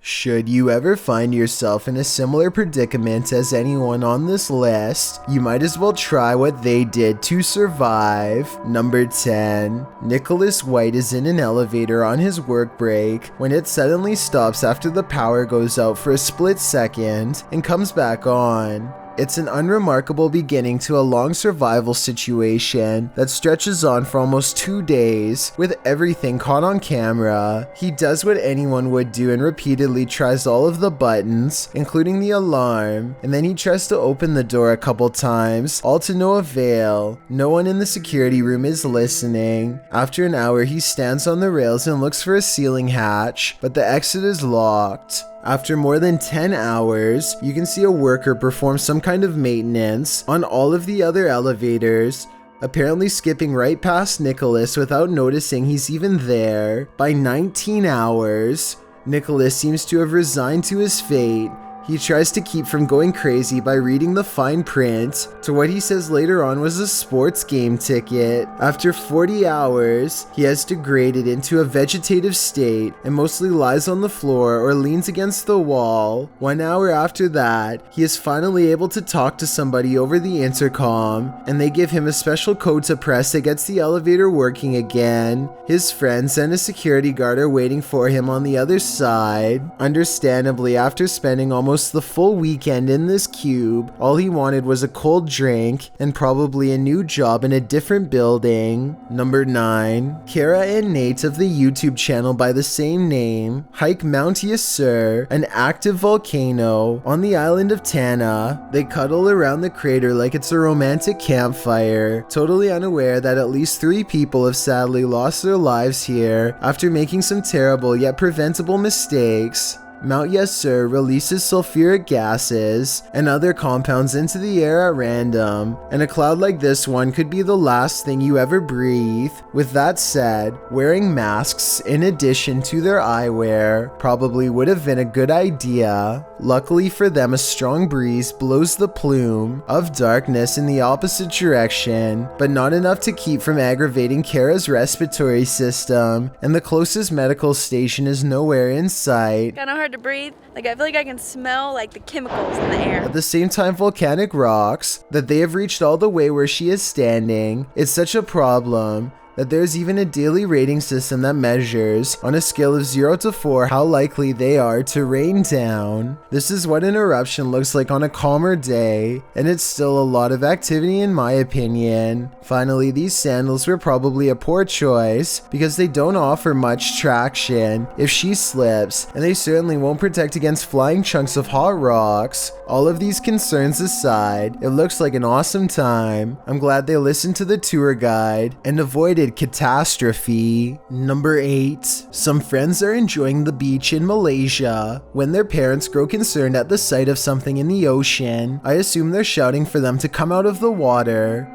Should you ever find yourself in a similar predicament as anyone on this list, you might as well try what they did to survive. Number 10. Nicholas White is in an elevator on his work break when it suddenly stops after the power goes out for a split second and comes back on. It's an unremarkable beginning to a long survival situation that stretches on for almost 2 days, with everything caught on camera. He does what anyone would do and repeatedly tries all of the buttons, including the alarm, and then he tries to open the door a couple times, all to no avail. No one in the security room is listening. After an hour, he stands on the rails and looks for a ceiling hatch, but the exit is locked. After more than 10 hours, you can see a worker perform some kind of maintenance on all of the other elevators, apparently skipping right past Nicholas without noticing he's even there. By 19 hours, Nicholas seems to have resigned to his fate. He tries to keep from going crazy by reading the fine print to what he says later on was a sports game ticket. After 40 hours, he has degraded into a vegetative state and mostly lies on the floor or leans against the wall. 1 hour after that, he is finally able to talk to somebody over the intercom, and they give him a special code to press that gets the elevator working again. His friends and a security guard are waiting for him on the other side. Understandably, after spending almost the full weekend in this cube, all he wanted was a cold drink and probably a new job in a different building. Number 9. Kara and Nate of the YouTube channel by the same name hike Mount Yasur, an active volcano on the island of Tana. They cuddle around the crater like it's a romantic campfire, totally unaware that at least 3 people have sadly lost their lives here after making some terrible yet preventable mistakes. Mount Yasur releases sulfuric gases and other compounds into the air at random, and a cloud like this one could be the last thing you ever breathe. With that said, wearing masks in addition to their eyewear probably would have been a good idea. Luckily for them, a strong breeze blows the plume of darkness in the opposite direction, but not enough to keep from aggravating Kara's respiratory system, and the closest medical station is nowhere in sight. Kinda hard to breathe. Like, I feel like I can smell like the chemicals in the air. At the same time, volcanic rocks that they have reached all the way where she is standing. It's such a problem that there's even a daily rating system that measures, on a scale of 0 to 4, how likely they are to rain down. This is what an eruption looks like on a calmer day, and it's still a lot of activity in my opinion. Finally, these sandals were probably a poor choice because they don't offer much traction if she slips, and they certainly won't protect against flying chunks of hot rocks. All of these concerns aside, it looks like an awesome time. I'm glad they listened to the tour guide and avoided catastrophe. Number 8. Some friends are enjoying the beach in Malaysia when their parents grow concerned at the sight of something in the ocean. I assume they're shouting for them to come out of the water.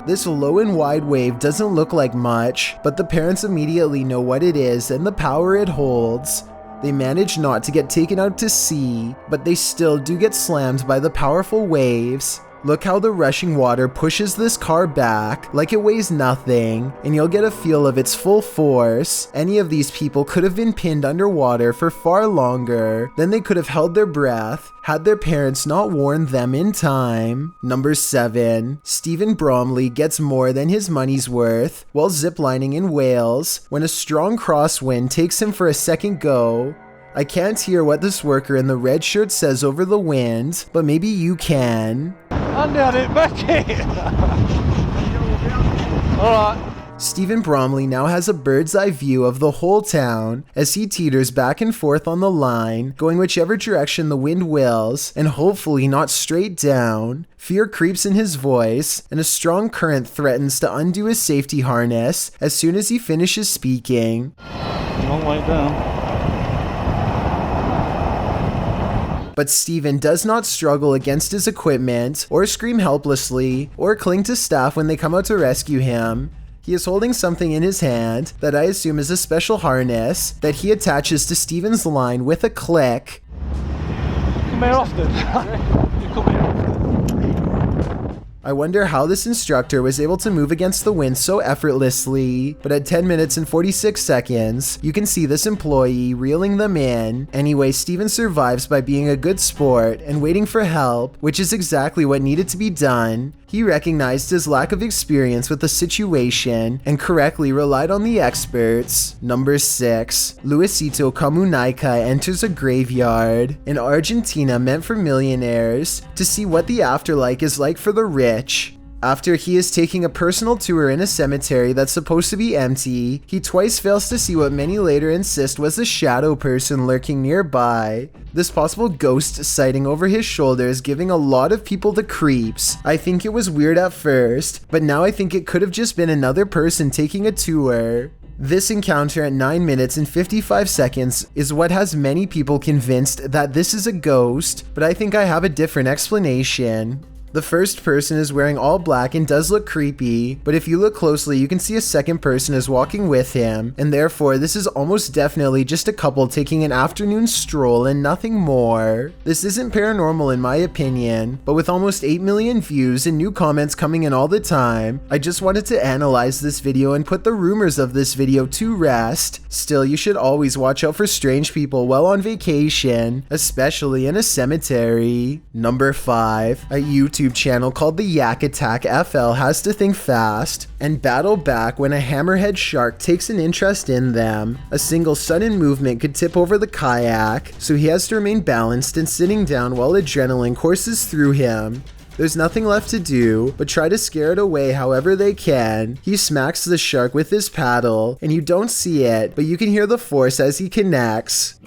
This low and wide wave doesn't look like much, but the parents immediately know what it is and the power it holds. They manage not to get taken out to sea, but they still do get slammed by the powerful waves. Look how the rushing water pushes this car back like it weighs nothing, and you'll get a feel of its full force. Any of these people could have been pinned underwater for far longer than they could have held their breath had their parents not warned them in time. Number 7. Stephen Bromley gets more than his money's worth while ziplining in Wales when a strong crosswind takes him for a second go. I can't hear what this worker in the red shirt says over the wind, but maybe you can. Under it, Becky! Alright. Stephen Bromley now has a bird's eye view of the whole town as he teeters back and forth on the line, going whichever direction the wind wills, and hopefully not straight down. Fear creeps in his voice, and a strong current threatens to undo his safety harness as soon as he finishes speaking. Long way down. But Stephen does not struggle against his equipment, or scream helplessly, or cling to staff when they come out to rescue him. He is holding something in his hand that I assume is a special harness that he attaches to Stephen's line with a click. Come here often. You come here often. I wonder how this instructor was able to move against the wind so effortlessly, but at 10 minutes and 46 seconds, you can see this employee reeling them in. Anyway, Steven survives by being a good sport and waiting for help, which is exactly what needed to be done. He recognized his lack of experience with the situation and correctly relied on the experts. Number 6. Luisito Comunica enters a graveyard in Argentina meant for millionaires to see what the afterlife is like for the rich. After he is taking a personal tour in a cemetery that's supposed to be empty, he twice fails to see what many later insist was a shadow person lurking nearby. This possible ghost sighting over his shoulder is giving a lot of people the creeps. I think it was weird at first, but now I think it could have just been another person taking a tour. This encounter at 9 minutes and 55 seconds is what has many people convinced that this is a ghost, but I think I have a different explanation. The first person is wearing all black and does look creepy, but if you look closely you can see a second person is walking with him, and therefore this is almost definitely just a couple taking an afternoon stroll and nothing more. This isn't paranormal in my opinion, but with almost 8 million views and new comments coming in all the time, I just wanted to analyze this video and put the rumors of this video to rest. Still, you should always watch out for strange people while on vacation, especially in a cemetery. Number 5. A YouTube channel called the Yak Attack FL has to think fast and battle back when a hammerhead shark takes an interest in them. A single sudden movement could tip over the kayak, so he has to remain balanced and sitting down while adrenaline courses through him. There's nothing left to do but try to scare it away however they can. He smacks the shark with his paddle, and you don't see it, but you can hear the force as he connects.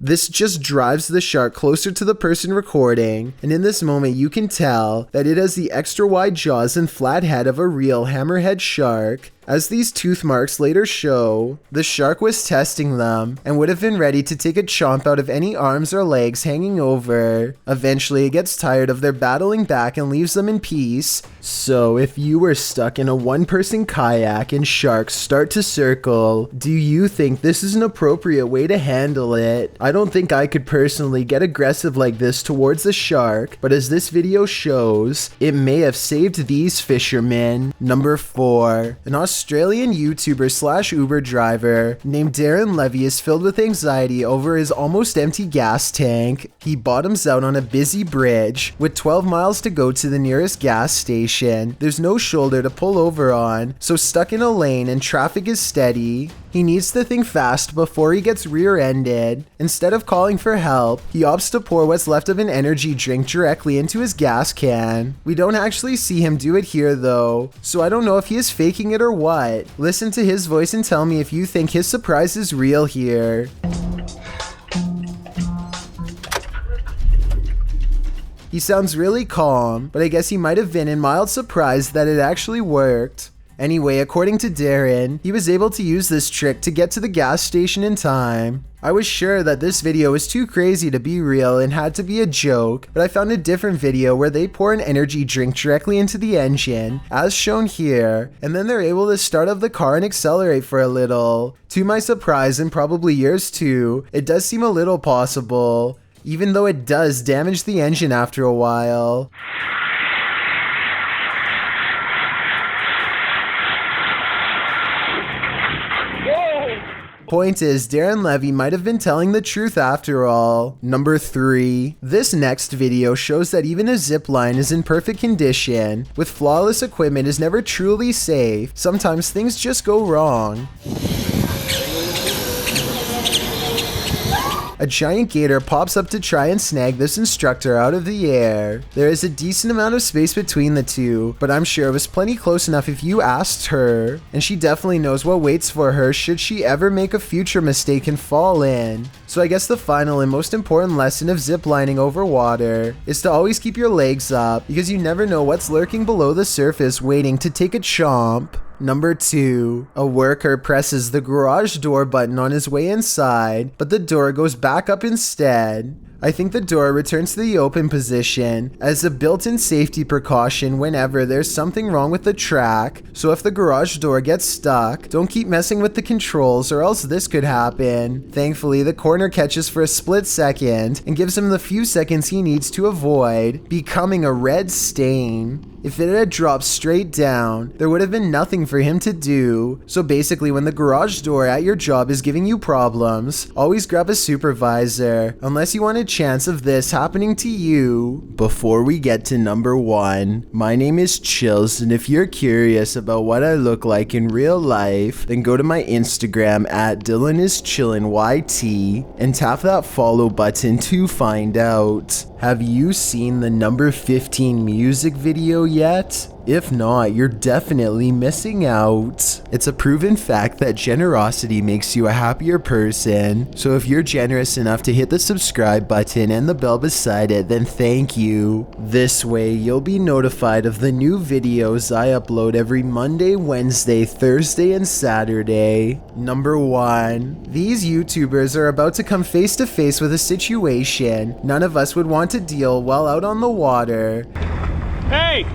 This just drives the shark closer to the person recording, and in this moment you can tell that it has the extra wide jaws and flat head of a real hammerhead shark. As these tooth marks later show, the shark was testing them and would have been ready to take a chomp out of any arms or legs hanging over. Eventually it gets tired of their battling back and leaves them in peace. So if you were stuck in a one-person kayak and sharks start to circle, do you think this is an appropriate way to handle it? I don't think I could personally get aggressive like this towards the shark, but as this video shows, it may have saved these fishermen. Number 4. An Australian YouTuber slash Uber driver named Darren Levy is filled with anxiety over his almost empty gas tank. He bottoms out on a busy bridge with 12 miles to go to the nearest gas station. There's no shoulder to pull over on, so stuck in a lane and traffic is steady. He needs to think fast before he gets rear-ended. Instead of calling for help, he opts to pour what's left of an energy drink directly into his gas can. We don't actually see him do it here though, so I don't know if he is faking it or what. Listen to his voice and tell me if you think his surprise is real here. He sounds really calm, but I guess he might have been in mild surprise that it actually worked. Anyway, according to Darren, he was able to use this trick to get to the gas station in time. I was sure that this video was too crazy to be real and had to be a joke, but I found a different video where they pour an energy drink directly into the engine, as shown here, and then they're able to start up the car and accelerate for a little. To my surprise, and probably yours too, it does seem a little possible, even though it does damage the engine after a while. Point is, Darren Levy might have been telling the truth after all. Number 3. This next video shows that even a zipline is in perfect condition. With flawless equipment is never truly safe. Sometimes things just go wrong. A giant gator pops up to try and snag this instructor out of the air. There is a decent amount of space between the two, but I'm sure it was plenty close enough if you asked her. And she definitely knows what waits for her should she ever make a future mistake and fall in. So I guess the final and most important lesson of ziplining over water is to always keep your legs up, because you never know what's lurking below the surface waiting to take a chomp. Number 2. A worker presses the garage door button on his way inside, but the door goes back up instead. I think the door returns to the open position as a built-in safety precaution whenever there's something wrong with the track, so if the garage door gets stuck, don't keep messing with the controls or else this could happen. Thankfully, the corner catches for a split second and gives him the few seconds he needs to avoid becoming a red stain. If it had dropped straight down, there would have been nothing for him to do. So basically, when the garage door at your job is giving you problems, always grab a supervisor, unless you want a chance of this happening to you. Before we get to number 1, my name is Chills, and if you're curious about what I look like in real life, then go to my Instagram at DylanIsChillinYT and tap that follow button to find out. Have you seen the number 15 music video yet? If not, you're definitely missing out. It's a proven fact that generosity makes you a happier person, so if you're generous enough to hit the subscribe button and the bell beside it, then thank you. This way, you'll be notified of the new videos I upload every Monday, Wednesday, Thursday, and Saturday. Number 1. These YouTubers are about to come face to face with a situation none of us would want to deal while out on the water. Hey!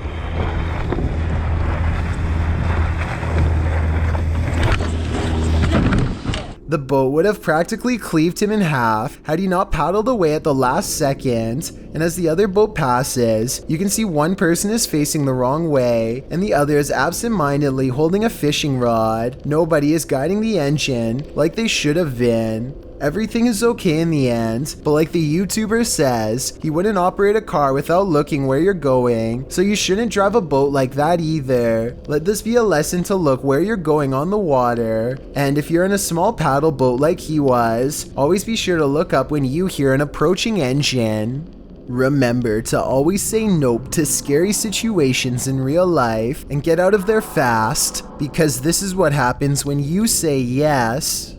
The boat would have practically cleaved him in half had he not paddled away at the last second, and as the other boat passes, you can see one person is facing the wrong way, and the other is absent-mindedly holding a fishing rod. Nobody is guiding the engine like they should have been. Everything is okay in the end, but like the YouTuber says, he wouldn't operate a car without looking where you're going, so you shouldn't drive a boat like that either. Let this be a lesson to look where you're going on the water, and if you're in a small paddle boat like he was, always be sure to look up when you hear an approaching engine. Remember to always say nope to scary situations in real life and get out of there fast, because this is what happens when you say yes.